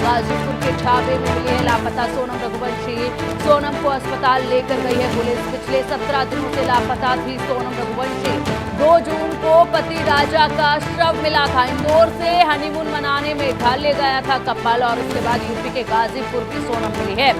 गाजीपुर के ढाबे में मिली है लापता सोनम रघुवंशी। सोनम को अस्पताल लेकर गई है पुलिस। पिछले 17 दिनों से लापता थी सोनम रघुवंशी। 2 जून को पति राजा का शव मिला था। इंदौर से हनीमून मनाने मेघालय गया था कपल और उसके बाद यूपी के गाजीपुर की सोनम मिली है।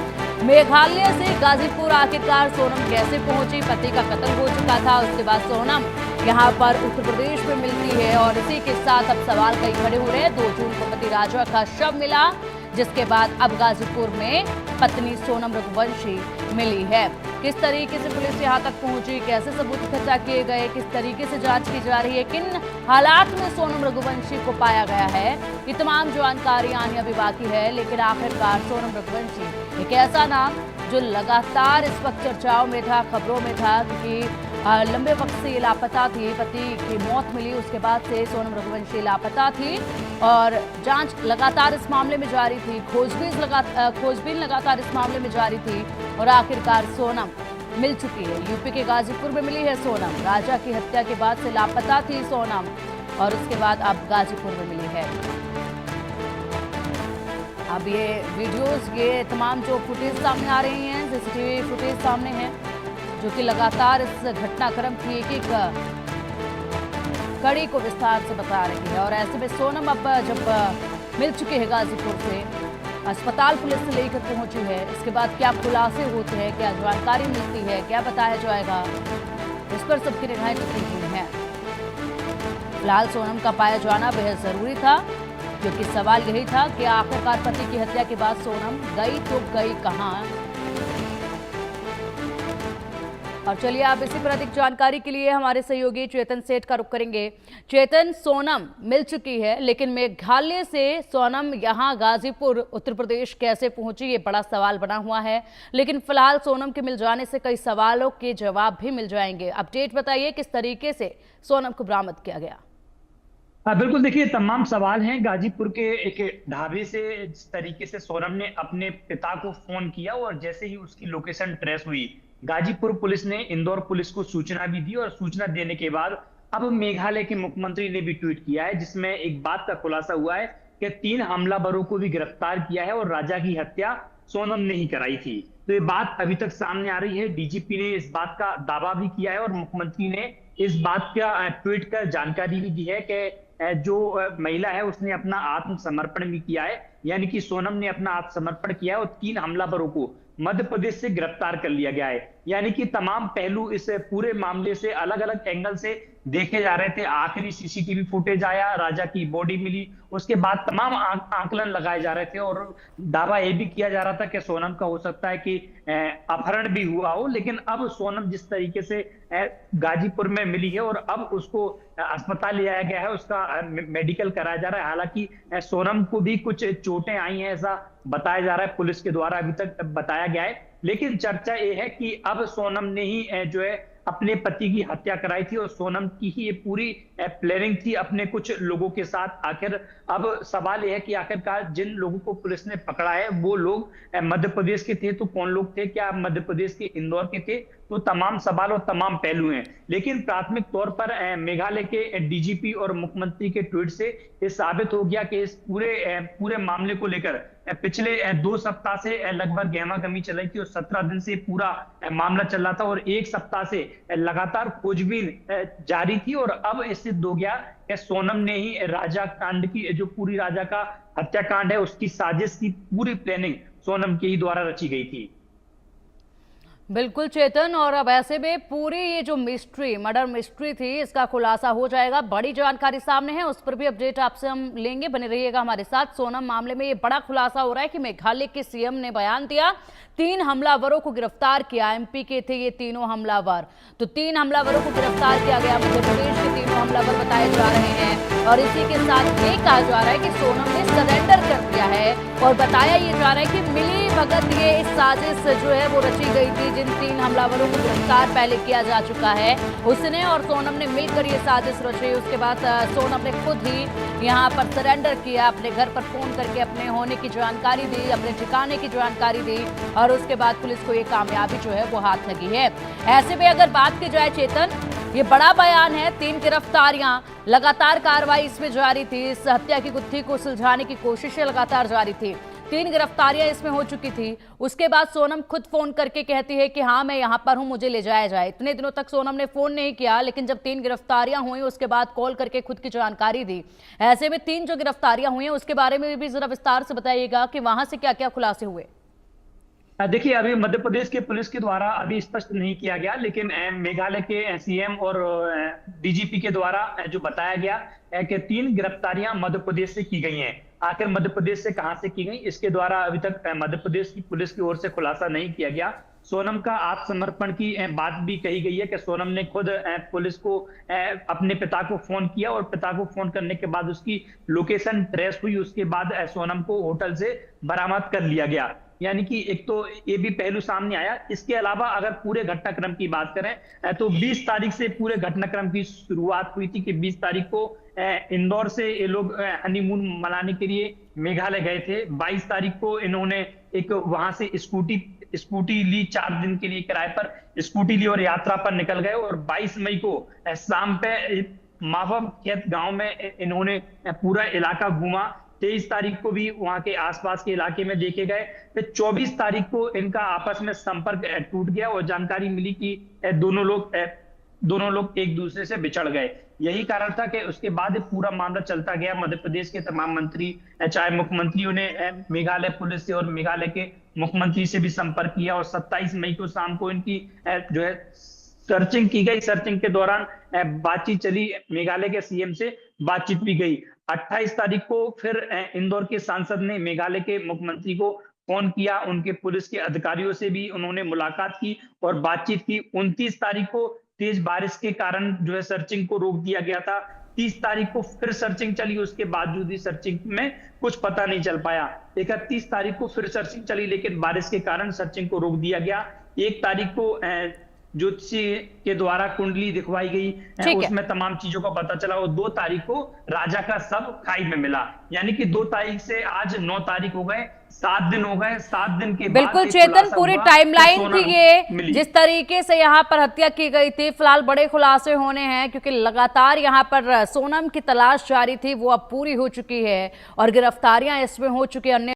मेघालय से गाजीपुर आखिरकार सोनम कैसे पहुंची? पति का कत्ल हो चुका था, उसके बाद सोनम यहां पर उत्तर प्रदेश में मिलती है और इसी के साथ अब सवाल कई खड़े हो रहे हैं। 2 जून को पति राजा का शव मिला, जिसके बाद अब गाजीपुर में पत्नी सोनम रघुवंशी मिली है। किस तरीके से पुलिस यहां तक पहुंची, कैसे सबूत इकट्ठा किए गए, किस तरीके से जांच की जा रही है, किन हालात में सोनम रघुवंशी को पाया गया है, ये तमाम जानकारी आनी अभी बाकी है। लेकिन आखिरकार सोनम रघुवंशी एक ऐसा नाम जो लगातार इस वक्त चर्चाओं में था, खबरों में था, क्योंकि लंबे वक्त से ये लापता थी। पति की मौत मिली, उसके बाद से सोनम रघुवंशी लापता थी और जांच लगातार इस मामले में जारी थी। खोजबीन लगातार इस मामले में जारी थी और आखिरकार सोनम मिल चुकी है। यूपी के गाजीपुर में मिली है सोनम। राजा की हत्या के बाद से लापता थी सोनम और उसके बाद अब गाजीपुर में मिली है। अब ये वीडियोस, ये तमाम जो फुटेज सामने आ रही हैं, सीसीटीवी फुटेज सामने है, जो कि लगातार इस घटनाक्रम की एक कड़ी को विस्तार से बता रही है। और ऐसे में सोनम अब जब मिल चुकी है गाजीपुर से, अस्पताल पुलिस से लेकर पहुंची है, इसके बाद क्या खुलासे होते हैं, क्या जानकारी मिलती है, क्या बताया जाएगा, इस पर सबकी निगाहें टिकी हुई हैं। फिलहाल सोनम का पाया जाना बेहद जरूरी था, क्योंकि सवाल यही था कि आखिरकार पति की हत्या के बाद सोनम गई तो गई कहां। और चलिए आप इसी पर अधिक जानकारी के लिए हमारे सहयोगी चेतन सेठ का रुख करेंगे। चेतन, सोनम मिल चुकी है, लेकिन मेघालय से सोनम यहां गाजीपुर उत्तर प्रदेश कैसे पहुंची, ये बड़ा सवाल बना हुआ है। लेकिन फिलहाल सोनम के मिल जाने से कई सवालों के जवाब भी मिल जाएंगे। अपडेट बताइए, किस तरीके से सोनम को बरामद किया गया? हाँ बिल्कुल, देखिए तमाम सवाल हैं। गाजीपुर के एक ढाबे से जिस तरीके से सोनम ने अपने पिता को फोन किया और जैसे ही उसकी लोकेशन ट्रेस हुई, गाजीपुर पुलिस ने इंदौर पुलिस को सूचना भी दी और सूचना देने के बाद अब मेघालय के मुख्यमंत्री ने भी ट्वीट किया है, जिसमें एक बात का खुलासा हुआ है कि 3 हमलावरों को भी गिरफ्तार किया है और राजा की हत्या सोनम ने ही कराई थी। तो ये बात अभी तक सामने आ रही है। डीजीपी ने इस बात का दावा भी किया है और मुख्यमंत्री ने इस बात का ट्वीट कर जानकारी भी दी है कि जो महिला है उसने अपना आत्मसमर्पण भी किया है, यानी कि सोनम ने अपना आत्मसमर्पण किया है और 3 हमलावरों को मध्य प्रदेश से गिरफ्तार कर लिया गया है। यानी कि तमाम पहलू इस पूरे मामले से अलग अलग एंगल से देखे जा रहे थे। आखिरी सीसीटीवी फुटेज आया, राजा की बॉडी मिली, उसके बाद तमाम आकलन लगाए जा रहे थे और दावा यह भी किया जा रहा था कि सोनम का हो सकता है कि अपहरण भी हुआ हो। लेकिन अब सोनम जिस तरीके से गाजीपुर में मिली है और अब उसको अस्पताल ले जाया गया है, उसका मेडिकल कराया जा रहा है। हालांकि सोनम को भी कुछ चोटें आई हैं, ऐसा बताया जा रहा है, पुलिस के द्वारा अभी तक बताया गया है। लेकिन चर्चा ये है कि अब सोनम ने ही जो है अपने पति की हत्या कराई थी और सोनम की ही ये पूरी प्लानिंग थी अपने कुछ लोगों के साथ। आखिर अब सवाल यह है कि आखिरकार जिन लोगों को पुलिस ने पकड़ा है वो लोग मध्य प्रदेश के थे, तो कौन लोग थे, क्या मध्य प्रदेश के इंदौर के थे, तो तमाम सवाल और तमाम पहलू हैं। लेकिन प्राथमिक तौर पर मेघालय के डीजीपी और मुख्यमंत्री के ट्वीट से ये साबित हो गया कि इस पूरे मामले को लेकर पिछले 2 सप्ताह से लगभग गहमा-गहमी चल रही थी और 17 दिन से पूरा मामला चल रहा था और 1 सप्ताह से लगातार खोजबीन जारी थी। और अब सिद्ध हो गया कि सोनम ने ही राजा कांड की, जो पूरी राजा का हत्याकांड है, उसकी साजिश की पूरी प्लानिंग सोनम के ही द्वारा रची गई थी। बिल्कुल चेतन, और अब ऐसे में पूरी ये जो मिस्ट्री, मर्डर मिस्ट्री थी, इसका खुलासा हो जाएगा। बड़ी जानकारी सामने है, उस पर भी अपडेट आपसे हम लेंगे, बने रहिएगा हमारे साथ। सोनम मामले में ये बड़ा खुलासा हो रहा है कि मेघालय के सीएम ने बयान दिया, 3 हमलावरों को गिरफ्तार किया। एमपी के थे ये तीनों हमलावर, तो 3 हमलावरों को गिरफ्तार किया गया। मध्य प्रदेश के तीनों हमलावर बताए जा रहे हैं और इसी के साथ ये कहा जा रहा है कि सोनम ने सरेंडर कर दिया है और बताया ये जा रहा है कि मिली भगत ये साजिश जो है वो रची गई थी। जिन 3 हमलावरों को गिरफ्तार पहले किया जा चुका है, उसने और सोनम ने मिलकर ये साजिश रची। उसके बाद सोनम ने खुद ही यहाँ पर सरेंडर किया, अपने घर पर फोन करके अपने होने की जानकारी दी, अपने ठिकाने की जानकारी दी और उसके बाद पुलिस को ये कामयाबी जो है वो हाथ लगी है। ऐसे में अगर बात की जाए चेतन, ये बड़ा बयान है, 3 गिरफ्तारियां, लगातार कार्रवाई इसमें जारी थी। इस हत्या की गुत्थी को सुलझाने की कोशिशें लगातार जारी थी। 3 गिरफ्तारियां इसमें हो चुकी थी। उसके बाद सोनम खुद फोन करके कहती है कि हाँ मैं यहाँ पर हूँ, मुझे ले जाया जाए। इतने दिनों तक सोनम ने फोन नहीं किया, लेकिन जब 3 गिरफ्तारियां हुई उसके बाद कॉल करके खुद की जानकारी दी। ऐसे में 3 जो गिरफ्तारियां हुई हैं उसके बारे में भी जरा विस्तार से बताइएगा कि वहां से क्या क्या खुलासे हुए। देखिए, अभी मध्य प्रदेश के पुलिस के द्वारा अभी स्पष्ट नहीं किया गया, लेकिन मेघालय के सीएम और डीजीपी के द्वारा जो बताया गया है कि 3 गिरफ्तारियां मध्य प्रदेश से की गई हैं। आखिर मध्य प्रदेश से कहां से की गई, इसके द्वारा अभी तक मध्य प्रदेश की पुलिस की ओर से खुलासा नहीं किया गया। सोनम का आत्मसमर्पण की बात भी कही गई है कि सोनम ने खुद पुलिस को अपने पिता को फोन किया और पिता को फोन करने के बाद उसकी लोकेशन ट्रेस हुई। उसके बाद सोनम को होटल से बरामद कर लिया गया। यानी कि एक तो ये भी पहलू सामने आया। इसके अलावा अगर पूरे घटनाक्रम की बात करें तो 20 तारीख से पूरे घटनाक्रम की शुरुआत हुई थी कि 20 तारीख को इंदौर से ये लोग हनीमून मनाने के लिए मेघालय गए थे। 22 तारीख को इन्होंने एक वहां से स्कूटी ली, 4 दिन के लिए किराए पर स्कूटी ली और यात्रा पर निकल गए। और 22 मई को शाम पे मावा खेत गांव में इन्होंने पूरा इलाका घूमा। 23 तारीख को भी वहां के आसपास के इलाके में देखे गए। फिर 24 तारीख को इनका आपस में संपर्क टूट गया और जानकारी मिली कि दोनों लोग एक दूसरे से बिछड़ गए। यही कारण था कि उसके बाद पूरा मामला चलता गया। मध्य प्रदेश के तमाम मंत्री, चाहे मुख्यमंत्रियों ने मेघालय पुलिस से और मेघालय के मुख्यमंत्री से भी संपर्क किया और 27 मई को शाम को इनकी जो है सर्चिंग की गई। सर्चिंग के दौरान बातचीत चली, मेघालय के सीएम से बातचीत भी गई। 28 तारीख को फिर इंदौर के सांसद ने मेघालय के मुख्यमंत्री को फोन किया, उनके पुलिस के अधिकारियों से भी उन्होंने मुलाकात की और बातचीत की। 29 तारीख को तेज बारिश के कारण जो है सर्चिंग को रोक दिया गया था। 30 तारीख को फिर सर्चिंग चली, उसके बावजूद भी सर्चिंग में कुछ पता नहीं चल पाया। 31 तारीख को फिर सर्चिंग चली, लेकिन बारिश के कारण सर्चिंग को रोक दिया गया। 1 तारीख को ज्योतिषी के द्वारा कुंडली दिखवाई गई, उसमें तमाम चीजों का पता चला। और 2 तारीख को राजा का शव खाई में मिला। यानी कि 2 तारीख से आज 9 तारीख हो गए, 7 दिन हो गए। 7 दिन के बिल्कुल बाद चेतन, पूरी टाइमलाइन थी ये, जिस तरीके से यहाँ पर हत्या की गई थी। फिलहाल बड़े खुलासे होने हैं क्योंकि लगातार यहाँ पर सोनम की तलाश जारी थी, वो अब पूरी हो चुकी है और गिरफ्तारियां इसमें हो चुकी है। अन्य